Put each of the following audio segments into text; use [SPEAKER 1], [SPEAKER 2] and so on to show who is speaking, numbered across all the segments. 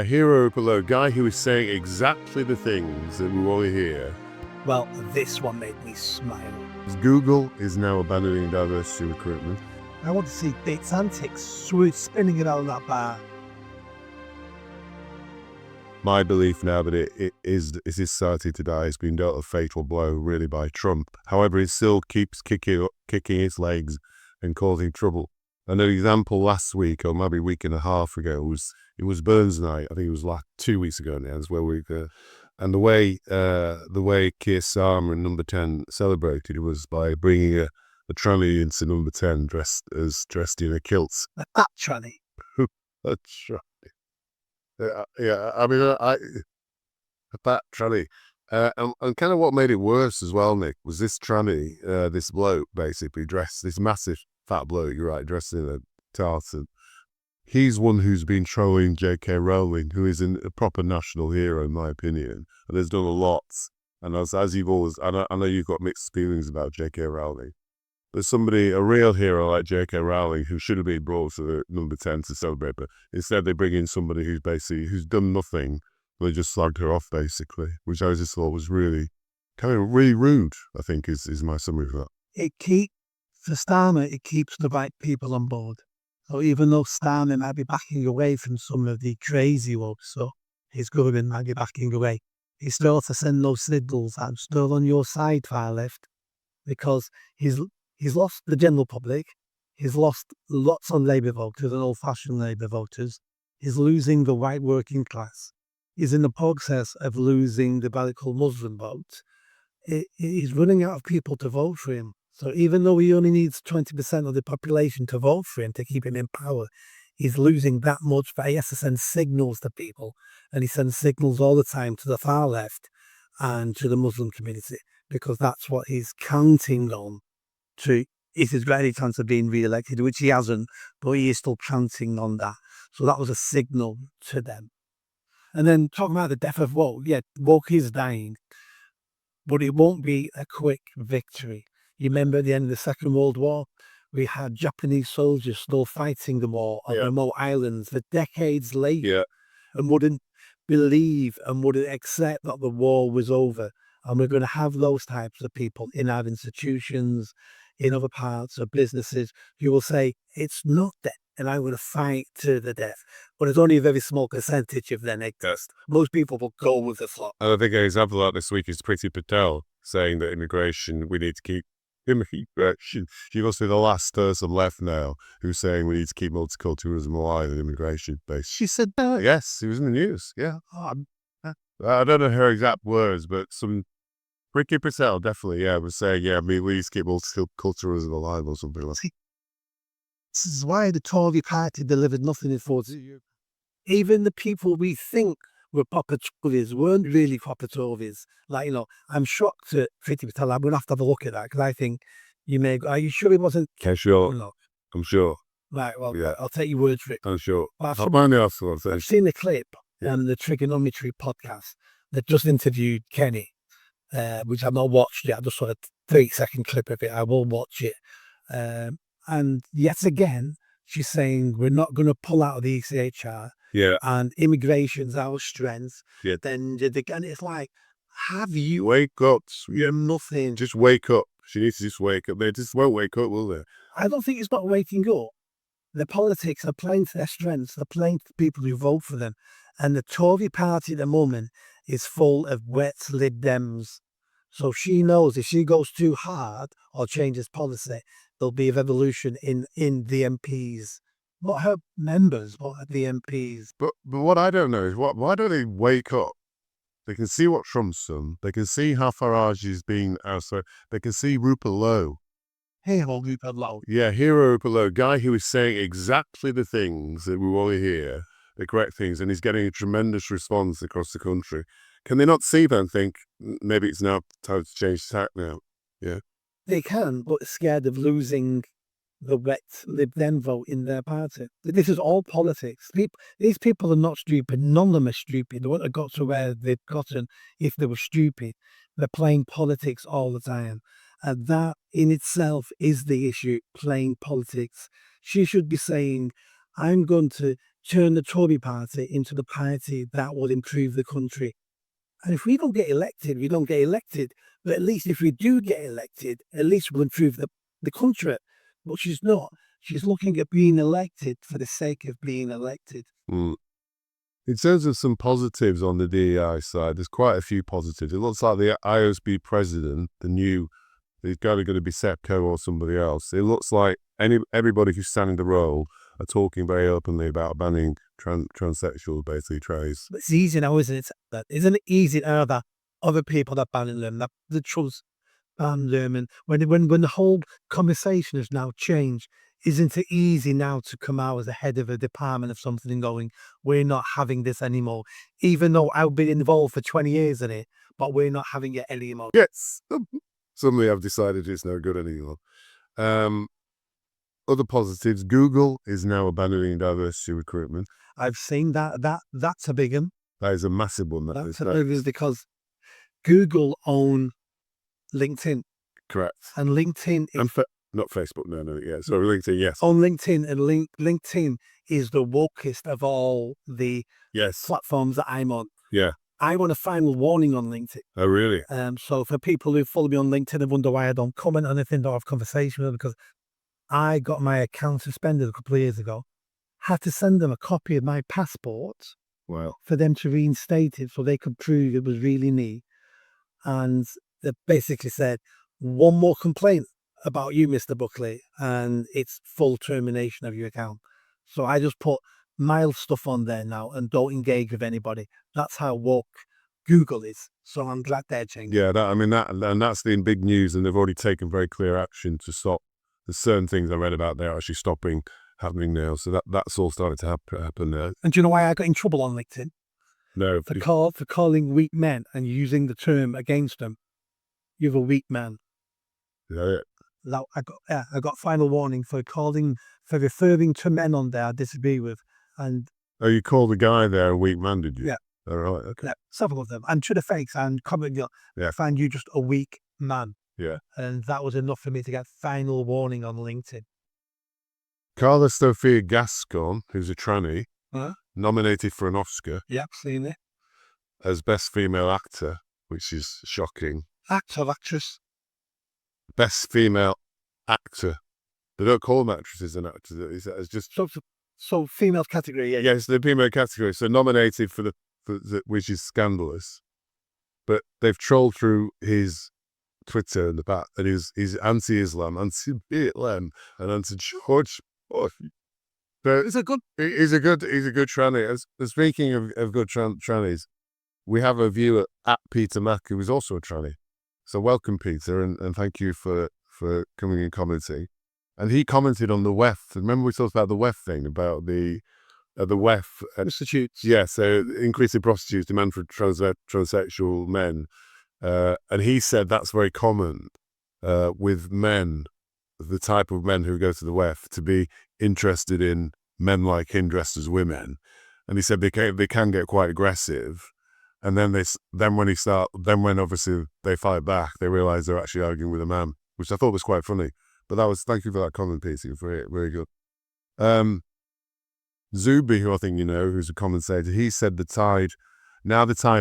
[SPEAKER 1] A hero below, guy who is saying exactly the things that we want to hear.
[SPEAKER 2] Well, this one made me smile.
[SPEAKER 1] Google is now abandoning diversity recruitment.
[SPEAKER 2] I want to see Dick's antics, spinning around that bar.
[SPEAKER 1] My belief now that it is society today has been dealt a fatal blow really by Trump. However, he still keeps kicking his legs and causing trouble. And an example last week, or maybe a week and a half ago, it was Burns Night. I think it was like 2 weeks ago now. That's where and the way Keir Starmer and Number 10 celebrated it was by bringing a tranny into Number 10 dressed in a kilt.
[SPEAKER 2] A tranny.
[SPEAKER 1] That's right. Yeah, I mean, a fat tranny. And kind of what made it worse as well, Nick, was this tranny, this bloke basically dressed, this massive fat bloke, you're right, dressed in a tartan. He's one who's been trolling J.K. Rowling, who is a proper national hero, in my opinion, and has done a lot. And as you've always, I know you've got mixed feelings about J.K. Rowling. There's a real hero like J.K. Rowling who should have been brought to the Number 10 to celebrate, but instead they bring in somebody who's done nothing. They just slagged her off, basically, which I just thought was really rude, I think, is my summary of that.
[SPEAKER 2] For Starmer, it keeps the right people on board. So even though Starmer might be backing away from some of the crazy woke stuff, his government might be backing away, he still has to send those signals, I'm still on your side, far left, because he's lost the general public, he's lost lots of Labour voters and old-fashioned Labour voters, he's losing the white working class, he's in the process of losing the radical Muslim vote. He's running out of people to vote for him. So even though he only needs 20% of the population to vote for him to keep him in power, he's losing that much, but he has to send signals to people. And he sends signals all the time to the far left and to the Muslim community, because that's what he's counting on is his great chance of being re-elected, which he hasn't, but he is still counting on that. So that was a signal to them. And then talking about the death of woke, yeah, woke is dying, but it won't be a quick victory. You remember at the end of the Second World War, we had Japanese soldiers still fighting the war on remote islands for decades later, and wouldn't believe and wouldn't accept that the war was over. And we're going to have those types of people in our institutions, in other parts of businesses, who will say, it's not dead, and I'm going to fight to the death. But it's only a very small percentage of them exist. Most people will go with the flock.
[SPEAKER 1] And I think an example of that this week is Priti Patel saying that we need to keep immigration. She must be the last person left now who's saying we need to keep multiculturalism alive and immigration based. She said that. Yes, it was in the news. Yeah. I don't know her exact words, but Priti Patel definitely, was saying, we need to keep multiculturalism alive or something like that.
[SPEAKER 2] This is why the Tory party delivered nothing in 40 years. Even the people we think were proper Tories weren't really proper Tories. Like, I'm shocked at Priti Patel. I'm going to have a look at that, because I think are you sure it wasn't?
[SPEAKER 1] Okay, sure. I'm sure.
[SPEAKER 2] Right, well, I'll take your word for it.
[SPEAKER 1] I'm sure.
[SPEAKER 2] I've seen the clip on the Trigonometry podcast that just interviewed Kenny, which I've not watched yet. I just saw a 30-second clip of it. I will watch it. And yet again, she's saying we're not going to pull out of the ECHR.
[SPEAKER 1] Yeah.
[SPEAKER 2] And immigration's our strength.
[SPEAKER 1] Yeah.
[SPEAKER 2] Then again, it's like, have you
[SPEAKER 1] wake up?
[SPEAKER 2] You're nothing.
[SPEAKER 1] Just wake up. She needs to just wake up. They just won't wake up, will they?
[SPEAKER 2] I don't think it's not waking up. The politics are playing to their strengths. They're playing to the people who vote for them. And the Tory party at the moment is full of wet Lib Dems. So she knows if she goes too hard or changes policy, there'll be a revolution in the MPs. Not her members, but the MPs.
[SPEAKER 1] But what I don't know is why don't they wake up? They can see what Trump's done. They can see how Farage is being outside. They can see Rupert Lowe.
[SPEAKER 2] Hero Rupert Lowe.
[SPEAKER 1] Yeah, hero Rupert Lowe, guy who is saying exactly the things that we want to hear, the correct things, and he's getting a tremendous response across the country. Can they not see that and think maybe it's now time to change tack now? Yeah.
[SPEAKER 2] They can, but scared of losing the wet Lib Dem vote in their party. This is all politics. These people are not stupid. None of them are stupid. They wouldn't have got to where they've gotten if they were stupid. They're playing politics all the time. And that in itself is the issue, playing politics. She should be saying, I'm going to turn the Tory party into the party that would improve the country. And if we don't get elected, we don't get elected. But at least if we do get elected, at least we'll improve the country. But she's not. She's looking at being elected for the sake of being elected.
[SPEAKER 1] Mm. In terms of some positives on the DEI side, there's quite a few positives. It looks like the IOSB president, he's going to be Sepco or somebody else. It looks like everybody who's standing the role are talking very openly about banning transsexuals, basically trays.
[SPEAKER 2] But it's easy now, isn't it? Isn't it easy now that other people are banning them, that the Trumps ban them, and when the whole conversation has now changed, isn't it easy now to come out as a head of a department of something and going, we're not having this anymore, even though I've been involved for 20 years in it, but we're not having it anymore.
[SPEAKER 1] Yes. Suddenly I've decided it's no good anymore. Other positives, Google is now abandoning diversity recruitment.
[SPEAKER 2] I've seen that's a big one.
[SPEAKER 1] That is a massive one.
[SPEAKER 2] That's a big one because Google own LinkedIn.
[SPEAKER 1] Correct.
[SPEAKER 2] And LinkedIn is...
[SPEAKER 1] And not Facebook, no, yeah. Sorry, LinkedIn, yes.
[SPEAKER 2] On LinkedIn, and LinkedIn is the wokest of all the platforms that I'm on.
[SPEAKER 1] Yeah.
[SPEAKER 2] I want a final warning on LinkedIn.
[SPEAKER 1] Oh, really?
[SPEAKER 2] So for people who follow me on LinkedIn and wonder why I don't comment on anything, don't have conversation with them, because I got my account suspended a couple of years ago, had to send them a copy of my passport for them to reinstate it so they could prove it was really me. And they basically said, one more complaint about you, Mr. Buckley, and it's full termination of your account. So I just put mild stuff on there now and don't engage with anybody. That's how woke Google is. So I'm glad they're changing.
[SPEAKER 1] Yeah, that's the big news, and they've already taken very clear action to stop. There's certain things I read about there actually stopping happening now. So that's all started to happen now.
[SPEAKER 2] And do you know why I got in trouble on LinkedIn?
[SPEAKER 1] No.
[SPEAKER 2] For calling weak men and using the term against them. You're a weak man.
[SPEAKER 1] Yeah.
[SPEAKER 2] I got final warning for referring to men on there I disagree with. And
[SPEAKER 1] you called the guy there a weak man, did you?
[SPEAKER 2] Yeah.
[SPEAKER 1] All right. Okay.
[SPEAKER 2] Yeah, several of them. And to the face and comment, I find you just a weak man.
[SPEAKER 1] Yeah.
[SPEAKER 2] And that was enough for me to get final warning on LinkedIn.
[SPEAKER 1] Carla Sofia Gascon, who's a tranny, nominated for an Oscar.
[SPEAKER 2] Yep, seen it.
[SPEAKER 1] As Best Female Actor, which is shocking.
[SPEAKER 2] Actor, actress.
[SPEAKER 1] Best Female Actor. They don't call them actresses and actors. It's just...
[SPEAKER 2] So female category, yeah.
[SPEAKER 1] Yes, the female category. So nominated for which is scandalous. But they've trolled through his Twitter in the back, and he's anti-Islam, anti-BLM, and anti-George Bush. So he's a good tranny. And speaking of good trannies, we have a viewer at Peter Mack who is also a tranny. So welcome, Peter, and thank you for coming and commenting. And he commented on the WEF. Remember we talked about the WEF thing, about the WEF
[SPEAKER 2] prostitutes.
[SPEAKER 1] Yeah, so increasing prostitutes, demand for transsexual men. And he said that's very common with men, the type of men who go to the WEF, to be interested in men like him dressed as women. And he said they can get quite aggressive. And then when obviously they fight back, they realize they're actually arguing with a man, which I thought was quite funny. But thank you for that comment, Peter. Very, very good. Zuby, who I think you know, who's a commentator, he said the tide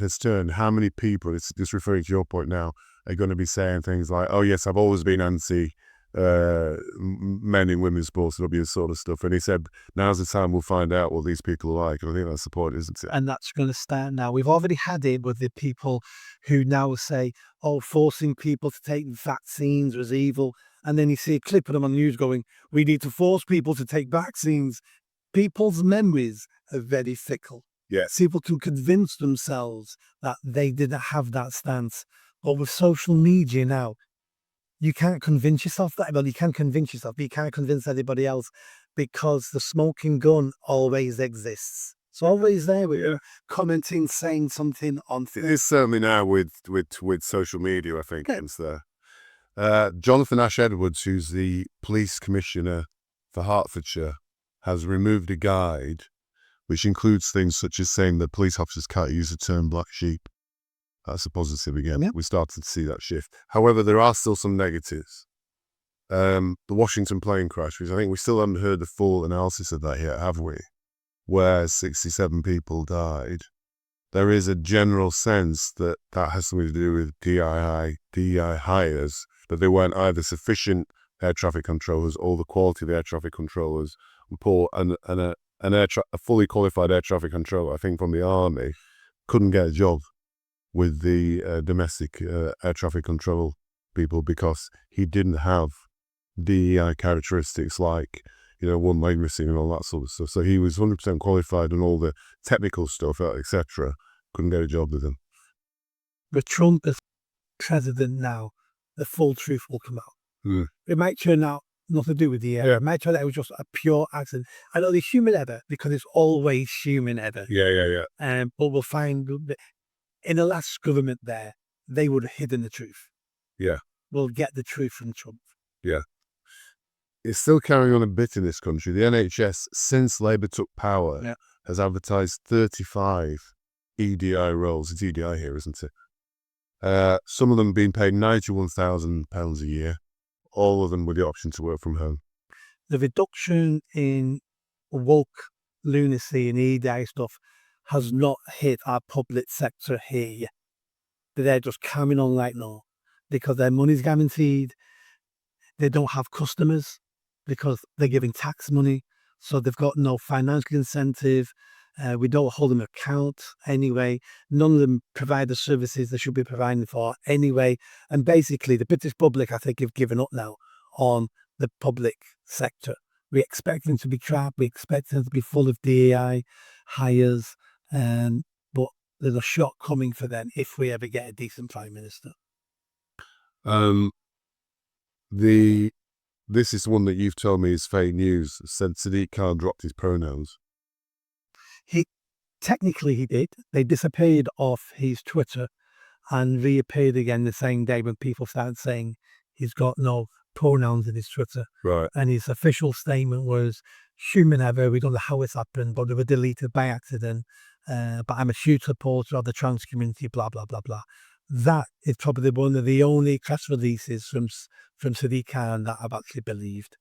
[SPEAKER 1] has turned. How many people, it's just referring to your point now, are going to be saying things like, oh yes, I've always been anti men in women's sports, and all this sort of stuff. And he said, now's the time we'll find out what these people are like. And I think that's the point, isn't it?
[SPEAKER 2] And that's going to start now. We've already had it with the people who now say, oh, forcing people to take vaccines was evil. And then you see a clip of them on the news going, we need to force people to take vaccines. People's memories are very fickle.
[SPEAKER 1] Yes.
[SPEAKER 2] People can convince themselves that they didn't have that stance. But with social media now, you can't convince yourself that. Well, you can convince yourself, but you can't convince anybody else, because the smoking gun always exists. It's always there. We're commenting, saying something on.
[SPEAKER 1] It is certainly now with social media, I think. Yeah. It's there. Jonathan Ash-Edwards, who's the police commissioner for Hertfordshire, has removed a guide which includes things such as saying that police officers can't use the term black sheep. That's a positive again. Yep. We started to see that shift. However, there are still some negatives. The Washington plane crash, which I think we still haven't heard the full analysis of that yet, have we? where 67 people died, there is a general sense that that has something to do with DEI hires, that they weren't either sufficient air traffic controllers or the quality of the air traffic controllers were poor, and a fully qualified air traffic controller, I think from the army, couldn't get a job with the domestic air traffic control people because he didn't have DEI characteristics like, one lane missing and all that sort of stuff. So he was 100% qualified and all the technical stuff, etc. Couldn't get a job with him.
[SPEAKER 2] But Trump is president now. The full truth will come out.
[SPEAKER 1] Mm.
[SPEAKER 2] It might turn out nothing to do with the error. It might turn out it was just a pure accident. I know the human error because it's always human error.
[SPEAKER 1] Yeah.
[SPEAKER 2] But we'll find that in the last government there, they would have hidden the truth.
[SPEAKER 1] Yeah.
[SPEAKER 2] We'll get the truth from Trump.
[SPEAKER 1] Yeah. It's still carrying on a bit in this country. The NHS, since Labour took power, has advertised 35 EDI roles. It's EDI here, isn't it? Some of them being paid £91,000 a year, all of them with the option to work from home.
[SPEAKER 2] The reduction in woke lunacy and EDI stuff has not hit our public sector here yet. They're just carrying on like no, because their money's guaranteed. They don't have customers because they're giving tax money, so they've got no financial incentive. We don't hold them account anyway. None of them provide the services they should be providing for anyway. And basically, the British public, I think, have given up now on the public sector. We expect them to be crap. We expect them to be full of DEI hires. But there's a shock coming for them if we ever get a decent prime minister.
[SPEAKER 1] This is one that you've told me is fake news. Said Sadiq Khan dropped his pronouns.
[SPEAKER 2] Technically he did. They disappeared off his Twitter and reappeared again the same day when people started saying he's got no pronouns in his Twitter.
[SPEAKER 1] Right.
[SPEAKER 2] And his official statement was, human error, we don't know how it's happened, but they were deleted by accident. But I'm a huge supporter of the trans community, blah, blah, blah, blah. That is probably one of the only press releases from Sadiq Khan that I've actually believed.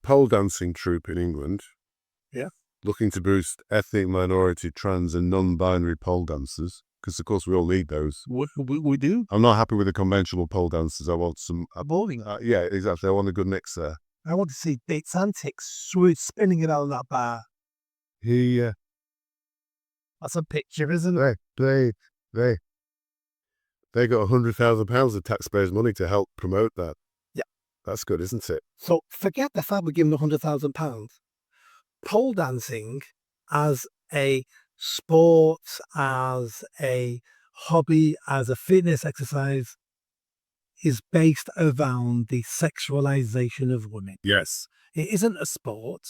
[SPEAKER 1] Pole dancing troupe in England.
[SPEAKER 2] Yeah.
[SPEAKER 1] Looking to boost ethnic, minority, trans and non-binary pole dancers. Because, of course, we all need those.
[SPEAKER 2] We do.
[SPEAKER 1] I'm not happy with the conventional pole dancers. I want some...
[SPEAKER 2] Boring.
[SPEAKER 1] Yeah, exactly. I want a good mix there.
[SPEAKER 2] I want to see Date's antics spinning around that bar. That's a picture, isn't it?
[SPEAKER 1] They got £100,000 of taxpayers' money to help promote that.
[SPEAKER 2] Yeah.
[SPEAKER 1] That's good, isn't it?
[SPEAKER 2] So forget the fact we're giving them £100,000. Pole dancing as a sport, as a hobby, as a fitness exercise is based around the sexualization of women.
[SPEAKER 1] Yes.
[SPEAKER 2] It isn't a sport.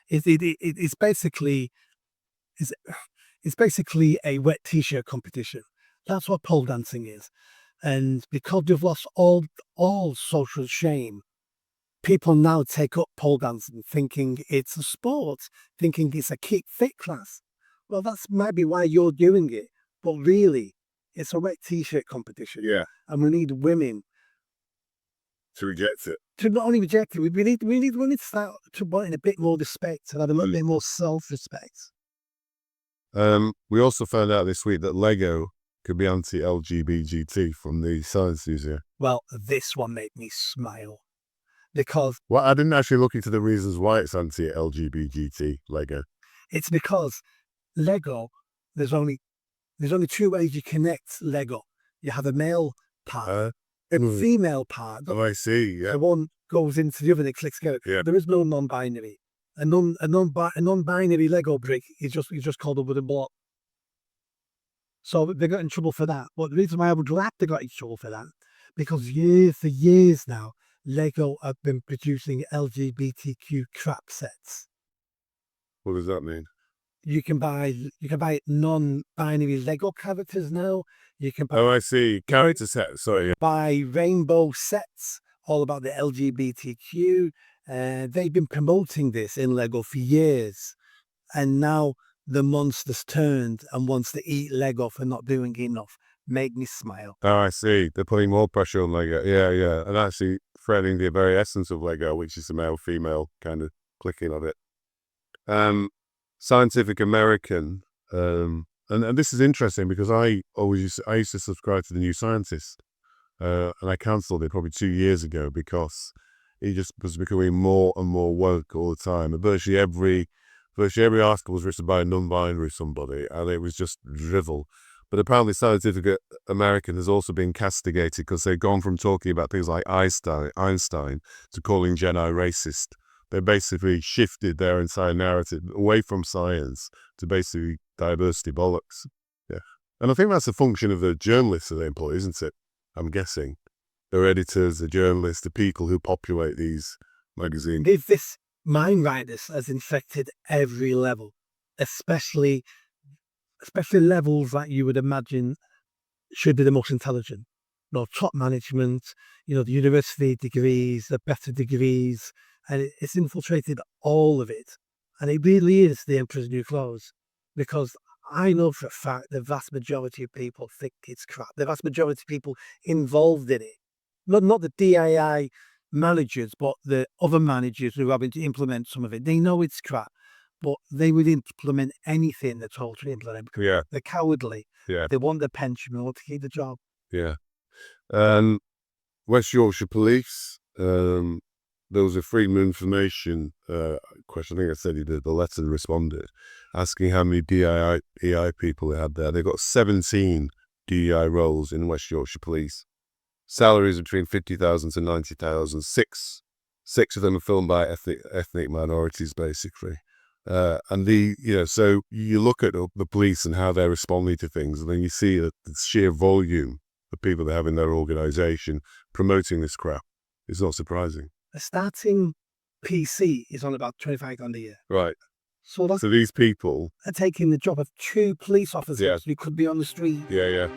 [SPEAKER 2] It's basically a wet t-shirt competition. That's what pole dancing is. And because we've lost all social shame, people now take up pole dancing thinking it's a sport, thinking it's a keep fit class. Well, that's maybe why you're doing it. But really, it's a wet t-shirt competition.
[SPEAKER 1] Yeah.
[SPEAKER 2] And we need women
[SPEAKER 1] to reject it.
[SPEAKER 2] To not only reject it, we need women to start to wanting a bit more respect and have a little bit more self-respect.
[SPEAKER 1] We also found out this week that Lego could be anti-LGBT from the Science Museum.
[SPEAKER 2] Well, this one made me smile. Because...
[SPEAKER 1] Well, I didn't actually look into the reasons why it's anti-LGBT, Lego.
[SPEAKER 2] It's because Lego, there's only two ways you connect Lego. You have a male part and a female part.
[SPEAKER 1] Oh, I see, yeah.
[SPEAKER 2] The one goes into the other and it clicks together.
[SPEAKER 1] Yeah.
[SPEAKER 2] There is no non-binary. A non-binary Lego brick is just called a wooden block. So they got in trouble for that. But the reason why I would like they got in trouble for that, because for years now, Lego have been producing LGBTQ crap sets.
[SPEAKER 1] What does that mean?
[SPEAKER 2] You can buy non-binary Lego characters now. You can buy,
[SPEAKER 1] oh, I see. Character sets, sorry.
[SPEAKER 2] Buy rainbow sets all about the LGBTQ. They've been promoting this in Lego for years. And now the monster's turned and wants to eat Lego for not doing enough. Make me smile.
[SPEAKER 1] Oh, I see. They're putting more pressure on Lego. Yeah. And actually threatening the very essence of Lego, which is the male-female kind of clicking on it. Scientific American, and this is interesting because I used to subscribe to the New Scientist, and I cancelled it probably 2 years ago because it just was becoming more and more woke all the time. And virtually every article was written by a non-binary somebody, and it was just drivel. But apparently Scientific American has also been castigated because they've gone from talking about things like Einstein to calling Jedi racist. They basically shifted their entire narrative away from science to basically diversity bollocks. Yeah. And I think that's a function of the journalists that they employ, isn't it? I'm guessing. Their editors, the journalists, the people who populate these magazines.
[SPEAKER 2] This mind madness has infected every level, especially levels that you would imagine should be the most intelligent. Top management, the university degrees, the better degrees, and it's infiltrated all of it. And it really is the emperor's new clothes, because I know for a fact the vast majority of people think it's crap. The vast majority of people involved in it, not the DAI managers, but the other managers who are having to implement some of it. They know it's crap, but they would implement anything they're told to implement.
[SPEAKER 1] Yeah.
[SPEAKER 2] They're cowardly.
[SPEAKER 1] Yeah.
[SPEAKER 2] They want the pension. They want to keep the job.
[SPEAKER 1] Yeah. West Yorkshire Police, there was a Freedom of Information question. I think I said the letter responded, asking how many DEI people they had there. They've got 17 DEI roles in West Yorkshire Police. Salaries between 50,000 to 90,000. Six of them are filmed by ethnic minorities, basically. And so you look at the police and how they're responding to things, and then you see the sheer volume of people they have in their organisation promoting this crap. It's not surprising.
[SPEAKER 2] A starting PC is on about 25 grand a year.
[SPEAKER 1] Right.
[SPEAKER 2] So
[SPEAKER 1] these people
[SPEAKER 2] are taking the job of 2 police officers who could be on the street.
[SPEAKER 1] Yeah.